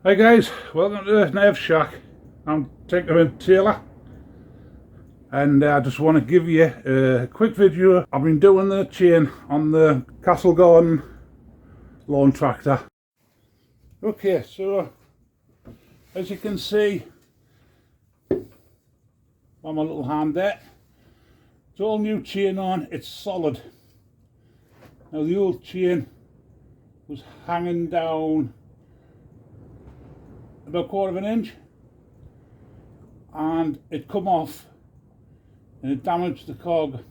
Hi guys, welcome to the Nerve Shack. I'm Tinkerman Taylor, and I just want to give you a quick video. I've been doing the chain on the Castle Garden lawn tractor. Okay, so as you can see on my little hand there, it's all new chain on, it's solid. Now the old chain was hanging down about 1/4 of an inch and it come off and it damaged the cog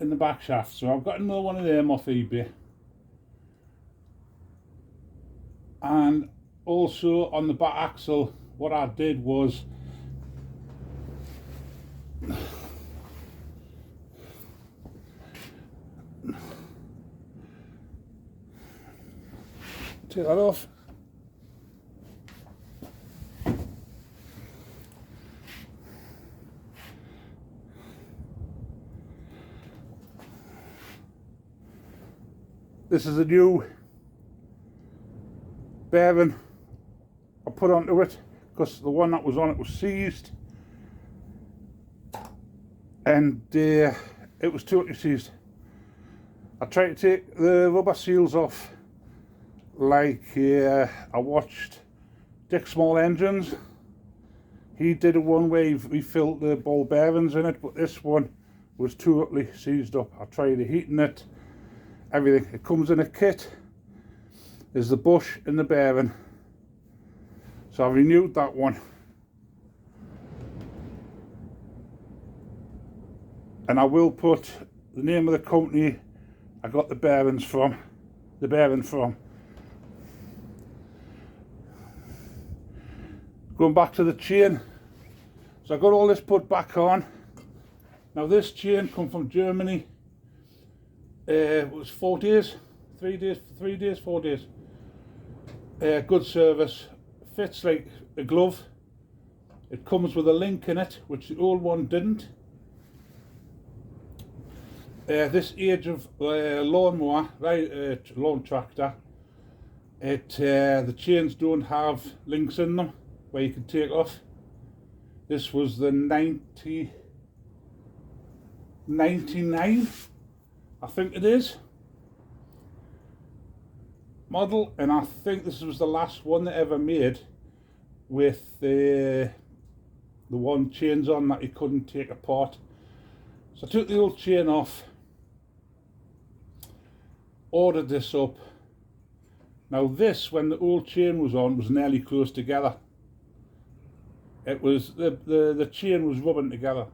in the back shaft. So I've got another one of them off eBay, and also on the back axle what I did was take that off. This is a new bearing I put onto it because the one that was on it was seized, and it was totally seized. I tried to take the rubber seals off like I watched Dick Small Engines. He did a one where he refilled the ball bearings in it, but this one was totally seized up. I tried heating it, everything. It comes in a kit. There's the bush and the bearing. So I renewed that one. And I will put the name of the company I got the bearing from. Going back to the chain. So I got all this put back on. Now this chain come from Germany. It was 4 days, 3 days, 4 days. Good service, fits like a glove. It comes with a link in it, which the old one didn't. This age of lawnmower, lawn tractor, the chains don't have links in them where you can take off. This was the 99. I think it is model, and I think this was the last one they ever made with the one chains on that you couldn't take apart. So I took the old chain off, ordered this up. Now this, when the old chain was on, was nearly close together. It was the chain was rubbing together.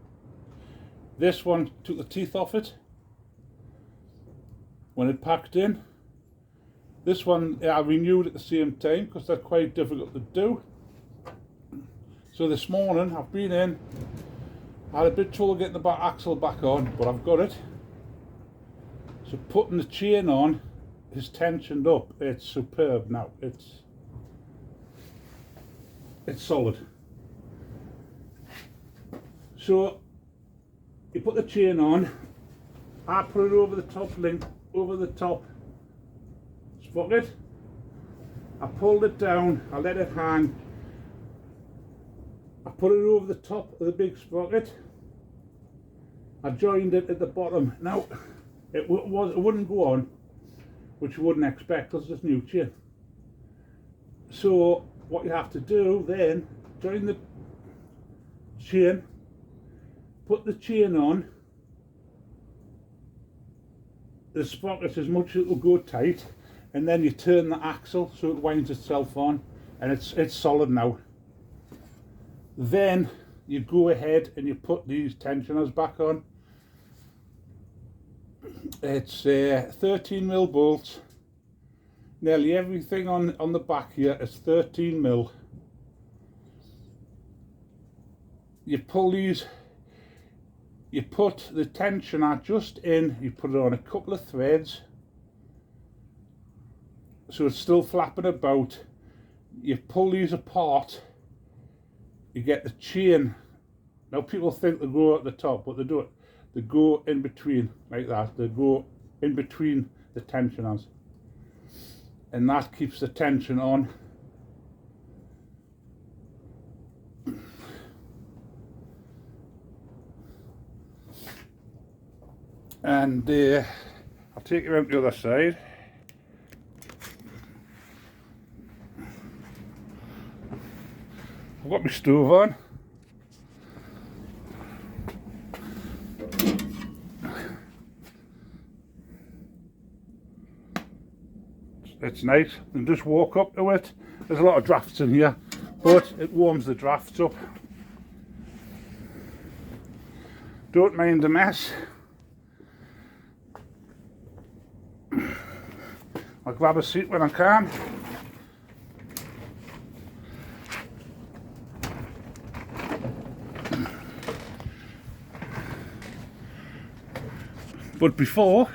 This one took the teeth off it when it packed in. This one I renewed at the same time because they're quite difficult to do. So this morning I've been in, I had a bit of trouble getting the back axle back on, but I've got it. So putting the chain on is tensioned up. It's superb now. It's solid. So you put the chain on. I put it over the top link, over the top sprocket. I pulled it down, I let it hang. I put it over the top of the big sprocket. I joined it at the bottom. Now, it wouldn't go on, which you wouldn't expect because it's new chain. So what you have to do then, join the chain, put the chain on, the sprocket as much as it will go tight, and then you turn the axle so it winds itself on, and it's solid now. Then you go ahead and you put these tensioners back on. It's 13mm bolts. Nearly everything on the back here is 13mm. You pull these, you put the tensioner just in, you put it on a couple of threads so it's still flapping about. You pull these apart, you get the chain. Now people think they go at the top, but they don't. They go in between like that. They go in between the tensioners, and that keeps the tension on. and I'll take you around the other side. I've got my stove on. It's nice, and just walk up to it. There's a lot of drafts in here, but it warms the drafts up. Don't mind the mess. I'll grab a seat when I can. But before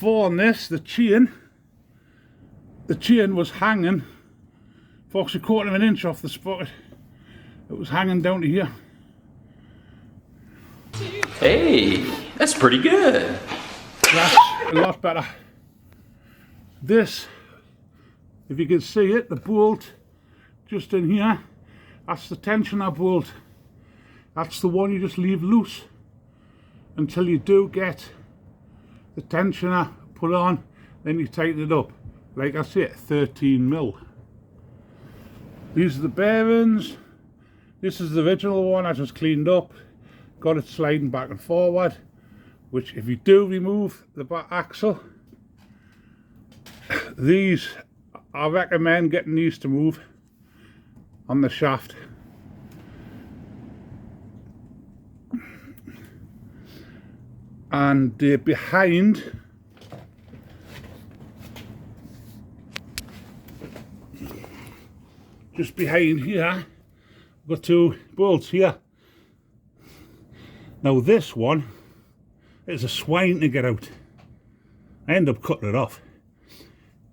on this, the chain was hanging for a quarter of an inch off the sprocket. It was hanging down to here. Hey, that's pretty good. That's a lot better. This, if you can see it, the bolt just in here, that's the tensioner bolt. That's the one you just leave loose until you do get the tensioner put on, then you tighten it up. Like I said, 13mm. These are the bearings. This is the original one I just cleaned up. Got it sliding back and forward, which if you do remove the back axle, these, I recommend getting these to move on the shaft. And behind, just behind here, I've got two bolts here. Now this one is a swine to get out. I end up cutting it off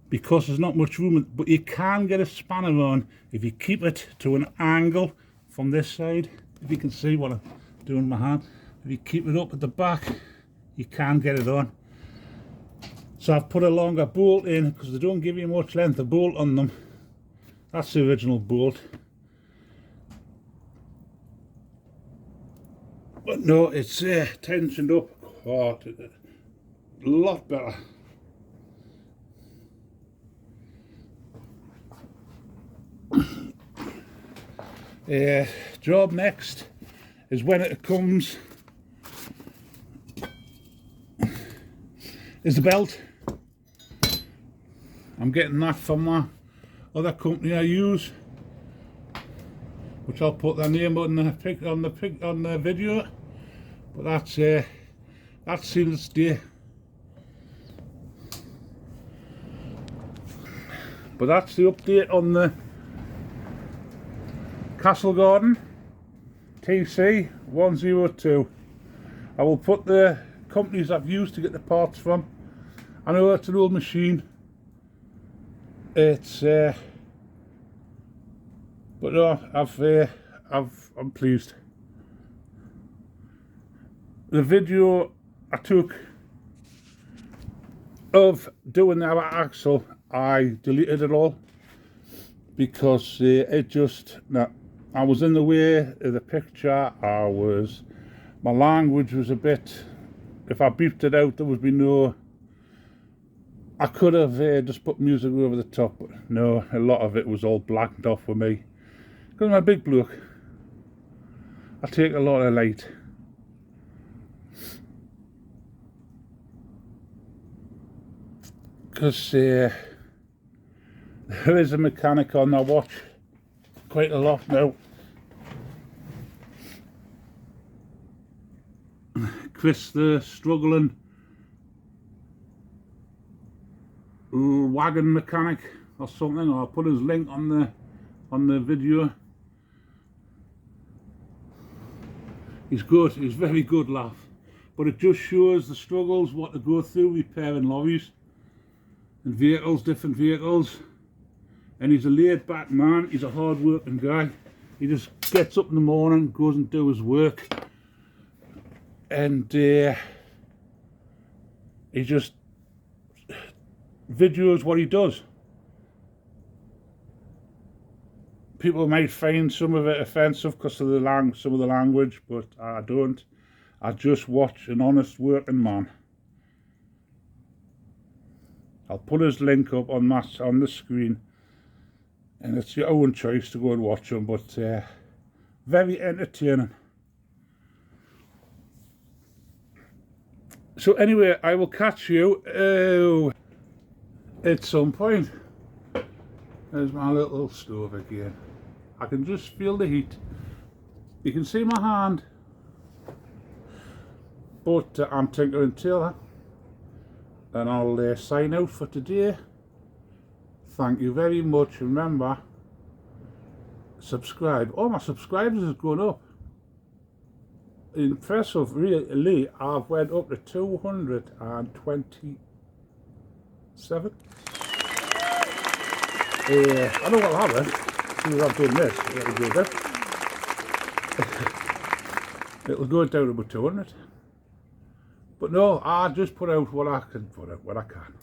because there's not much room, but you can get a spanner on if you keep it to an angle from this side. If you can see what I'm doing with my hand, if you keep it up at the back, you can get it on. So I've put a longer bolt in because they don't give you much length of bolt on them. That's the original bolt. But no, it's tensioned up quite a lot better. Job next is when it comes is the belt. I'm getting that from my other company I use, which I'll put their name on the video. But that's sealed stay. But that's the update on the Castle Garden TC 102. I will put the companies I've used to get the parts from. I know it's an old machine. It's but no, I'm pleased. The video I took of doing the axle, I deleted it all because it just, no, I was in the way of the picture. My language was a bit, if I beeped it out, there would be no, I could have just put music over the top, but no, a lot of it was all blacked off with me. Because I'm a big bloke, I take a lot of light. Because there is a mechanic on I watch quite a lot now. Chris, the struggling wagon mechanic or something, or I'll put his link on the video. He's good, he's very good laugh, but it just shows the struggles what to go through repairing lorries and vehicles, different vehicles. And he's a laid back man, he's a hard working guy. He just gets up in the morning, goes and do his work, and he just videos what he does. people might find some of it offensive because of some of the language, but I don't. I just watch an honest working man. I'll put his link up on the screen, and it's your own choice to go and watch him, but very entertaining. So anyway, I will catch you at some point. There's my little stove again. I can just feel the heat. You can see my hand, but I'm Tinker & Tailor, and I'll sign out for today. Thank you very much. Remember, subscribe. Oh, my subscribers has gone up. Impressive, really. I've went up to 227. I know what'll happen. As soon as I've done this, it'll go down. It'll go down to about 200. But no, I just put out what I can put out, what I can.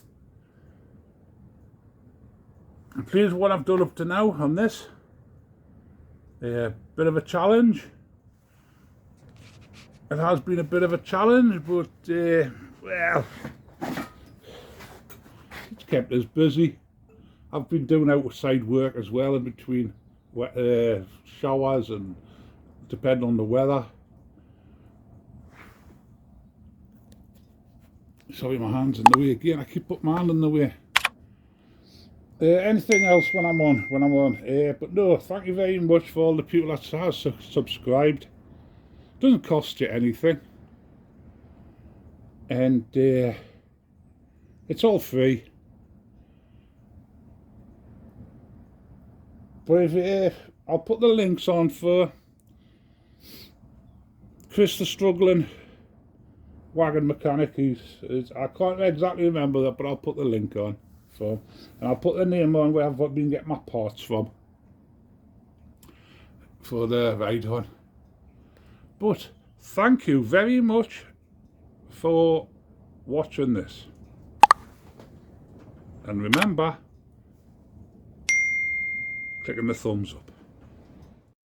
And please, what I've done up to now on this, a bit of a challenge. It has been a bit of a challenge, but well, it's kept us busy. I've been doing outside work as well in between showers and depending on the weather. Sorry, my hand's in the way again. I keep putting my hand in the way. Anything else when I'm on. But no, thank you very much for all the people that have subscribed. Doesn't cost you anything, and it's all free. But if I'll put the links on for Chris the Struggling Wagon Mechanic. I can't exactly remember that, but I'll put the link on for, and I'll put the name on where I've been getting my parts from for the ride on. But thank you very much for watching this, and remember, clicking the thumbs up.